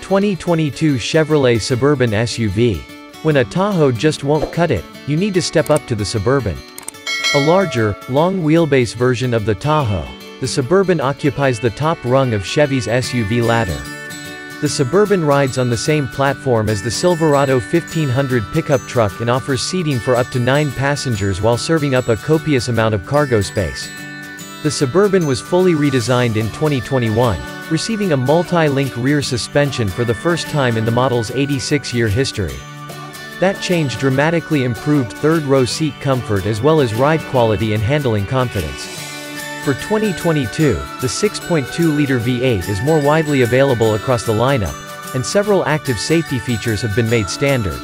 2022 Chevrolet Suburban SUV. When a Tahoe just won't cut it, you need to step up to the Suburban. A larger, long-wheelbase version of the Tahoe, the Suburban occupies the top rung of Chevy's SUV ladder. The Suburban rides on the same platform as the Silverado 1500 pickup truck and offers seating for up to 9 passengers while serving up a copious amount of cargo space. The Suburban was fully redesigned in 2021, receiving a multi-link rear suspension for the first time in the model's 86-year history. That change dramatically improved third-row seat comfort as well as ride quality and handling confidence. For 2022, the 6.2-liter V8 is more widely available across the lineup, and several active safety features have been made standard.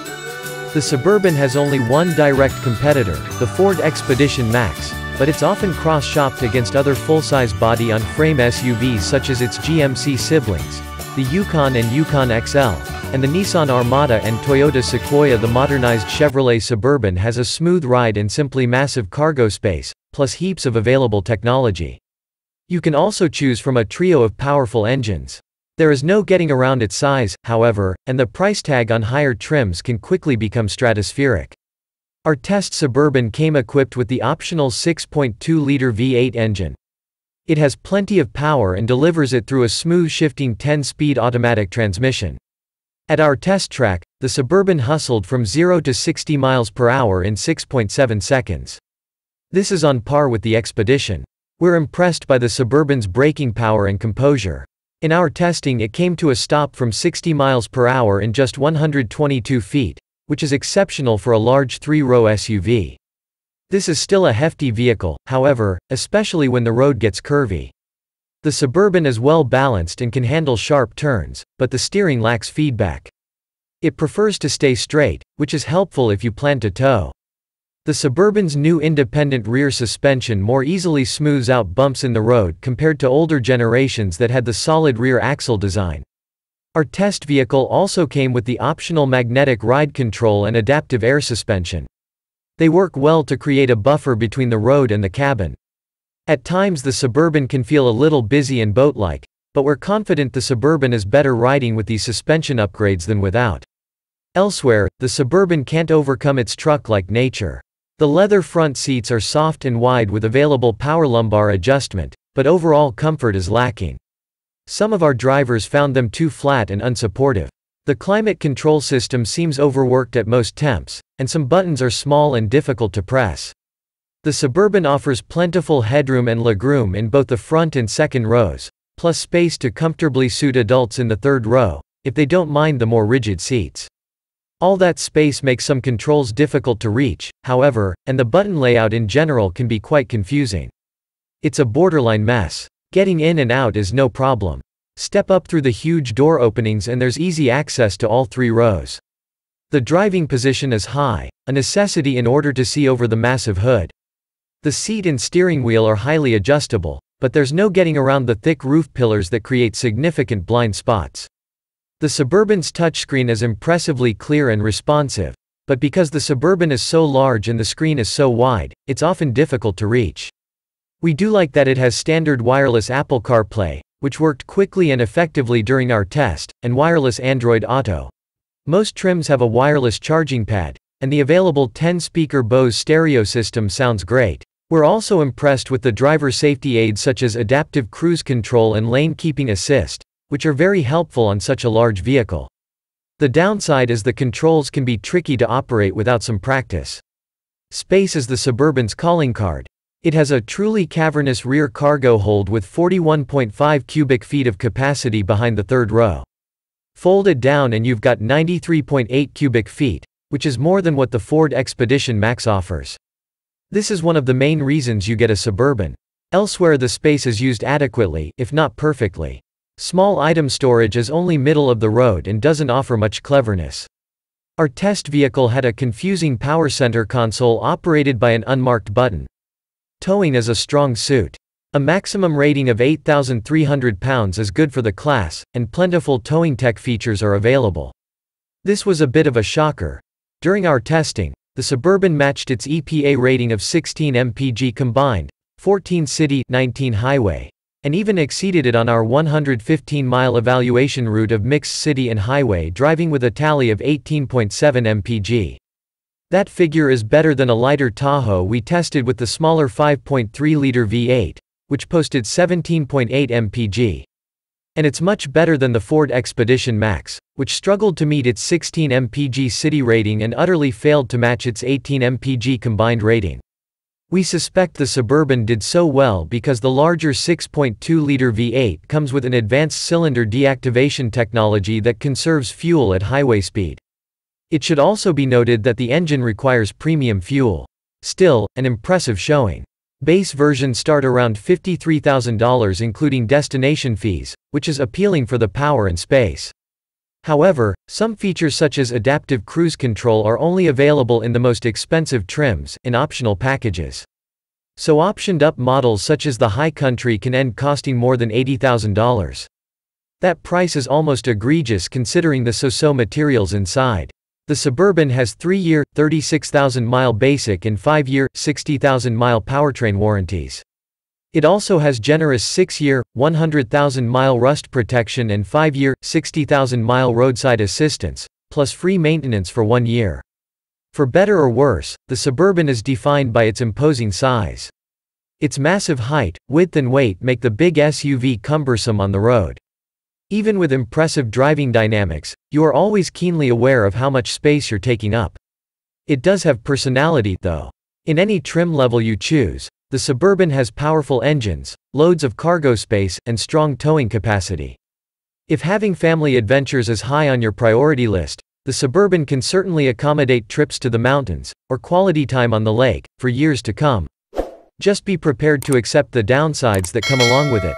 The Suburban has only one direct competitor, the Ford Expedition Max, but it's often cross-shopped against other full-size body-on-frame SUVs such as its GMC siblings, the Yukon and Yukon XL, and the Nissan Armada and Toyota Sequoia. The modernized Chevrolet Suburban has a smooth ride and simply massive cargo space, plus heaps of available technology. You can also choose from a trio of powerful engines. There is no getting around its size, however, and the price tag on higher trims can quickly become stratospheric. Our test Suburban came equipped with the optional 6.2-liter V8 engine. It has plenty of power and delivers it through a smooth shifting 10-speed automatic transmission. At our test track, the Suburban hustled from 0 to 60 miles per hour in 6.7 seconds. This is on par with the Expedition. We're impressed by the Suburban's braking power and composure. In our testing, it came to a stop from 60 miles per hour in just 122 feet, which is exceptional for a large 3-row SUV. This is still a hefty vehicle, however, especially when the road gets curvy. The Suburban is well balanced and can handle sharp turns, but the steering lacks feedback. It prefers to stay straight, which is helpful if you plan to tow. The Suburban's new independent rear suspension more easily smooths out bumps in the road compared to older generations that had the solid rear axle design. Our test vehicle also came with the optional magnetic ride control and adaptive air suspension. They work well to create a buffer between the road and the cabin. At times the Suburban can feel a little busy and boat-like, but we're confident the Suburban is better riding with these suspension upgrades than without. Elsewhere, the Suburban can't overcome its truck-like nature. The leather front seats are soft and wide with available power lumbar adjustment, but overall comfort is lacking. Some of our drivers found them too flat and unsupportive. The climate control system seems overworked at most temps, and some buttons are small and difficult to press. The Suburban offers plentiful headroom and legroom in both the front and second rows, plus space to comfortably suit adults in the third row, if they don't mind the more rigid seats. All that space makes some controls difficult to reach, however, and the button layout in general can be quite confusing. It's a borderline mess. Getting in and out is no problem. Step up through the huge door openings and there's easy access to all 3 rows. The driving position is high, a necessity in order to see over the massive hood. The seat and steering wheel are highly adjustable, but there's no getting around the thick roof pillars that create significant blind spots. The Suburban's touchscreen is impressively clear and responsive, but because the Suburban is so large and the screen is so wide, it's often difficult to reach. We do like that it has standard wireless Apple CarPlay, which worked quickly and effectively during our test, and wireless Android Auto. Most trims have a wireless charging pad, and the available 10-speaker Bose stereo system sounds great. We're also impressed with the driver safety aids such as adaptive cruise control and lane keeping assist, which are very helpful on such a large vehicle. The downside is the controls can be tricky to operate without some practice. Space is the Suburban's calling card. It has a truly cavernous rear cargo hold with 41.5 cubic feet of capacity behind the third row. Fold it down and you've got 93.8 cubic feet, which is more than what the Ford Expedition Max offers. This is one of the main reasons you get a Suburban. Elsewhere the space is used adequately, if not perfectly. Small item storage is only middle of the road and doesn't offer much cleverness. Our test vehicle had a confusing power center console operated by an unmarked button. Towing is a strong suit. A maximum rating of 8,300 pounds is good for the class, and plentiful towing tech features are available. This was a bit of a shocker. During our testing, the Suburban matched its EPA rating of 16 mpg combined, 14 city, 19 highway, and even exceeded it on our 115-mile evaluation route of mixed city and highway driving with a tally of 18.7 mpg. That figure is better than a lighter Tahoe we tested with the smaller 5.3-liter V8, which posted 17.8 mpg. And it's much better than the Ford Expedition Max, which struggled to meet its 16 mpg city rating and utterly failed to match its 18 mpg combined rating. We suspect the Suburban did so well because the larger 6.2-liter V8 comes with an advanced cylinder deactivation technology that conserves fuel at highway speed. It should also be noted that the engine requires premium fuel. Still, an impressive showing. Base versions start around $53,000 including destination fees, which is appealing for the power and space. However, some features such as adaptive cruise control are only available in the most expensive trims, in optional packages. So optioned-up models such as the High Country can end costing more than $80,000. That price is almost egregious considering the so-so materials inside. The Suburban has 3-year, 36,000-mile basic and 5-year, 60,000-mile powertrain warranties. It also has generous 6-year, 100,000-mile rust protection and 5-year, 60,000-mile roadside assistance, plus free maintenance for 1 year. For better or worse, the Suburban is defined by its imposing size. Its massive height, width and weight make the big SUV cumbersome on the road. Even with impressive driving dynamics, you are always keenly aware of how much space you're taking up. It does have personality, though. In any trim level you choose, the Suburban has powerful engines, loads of cargo space, and strong towing capacity. If having family adventures is high on your priority list, the Suburban can certainly accommodate trips to the mountains, or quality time on the lake, for years to come. Just be prepared to accept the downsides that come along with it.